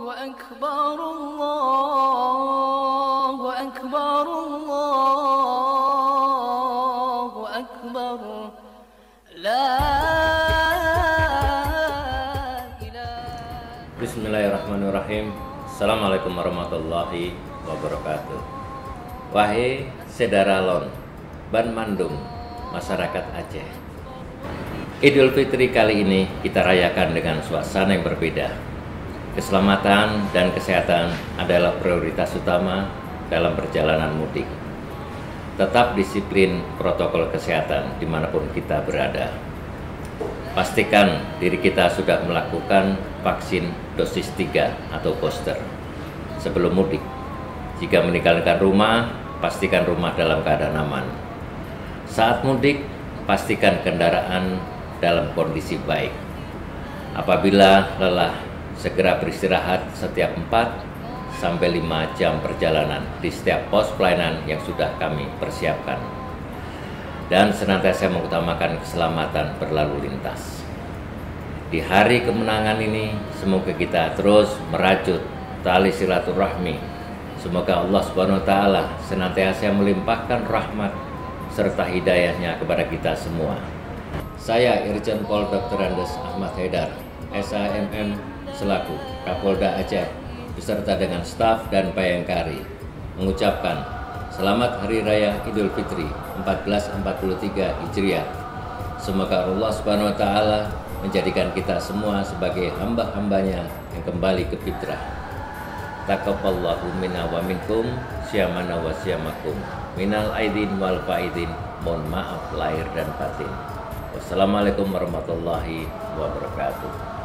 أكبر الله أكبر الله أكبر لا إله. Bismillahirrahmanirrahim. Assalamualaikum warahmatullahi wabarakatuh. Wahai Sedara Lon, Ban Mandung, masyarakat Aceh, Idul Fitri kali ini kita rayakan dengan suasana yang berbeda. Keselamatan dan kesehatan adalah prioritas utama dalam perjalanan mudik. Tetap disiplin protokol kesehatan dimanapun kita berada. Pastikan diri kita sudah melakukan vaksin dosis 3 atau booster sebelum mudik. Jika meninggalkan rumah, pastikan rumah dalam keadaan aman. Saat mudik, pastikan kendaraan dalam kondisi baik. Apabila lelah, segera beristirahat setiap 4-5 jam perjalanan di setiap pos pelayanan yang sudah kami persiapkan. Dan senantiasa mengutamakan keselamatan berlalu lintas. Di hari kemenangan ini, semoga kita terus merajut tali silaturahmi. Semoga Allah Subhanahu wa Ta'ala senantiasa melimpahkan rahmat serta hidayahnya kepada kita semua. Saya Irjen Pol Dr. Andes Ahmad Haidar, SAMM selaku Kapolda Aceh beserta dengan staf dan Bayangkari mengucapkan Selamat Hari Raya Idul Fitri 1443 Hijriah. Semoga Allah Subhanahu wa Ta'ala menjadikan kita semua sebagai hamba-hambanya yang kembali ke fitrah. Taqabbalallahu minna wa minkum, syamana wa syamakum, minal aidin wal faidin, mohon maaf lahir dan batin. Wassalamualaikum warahmatullahi wabarakatuh.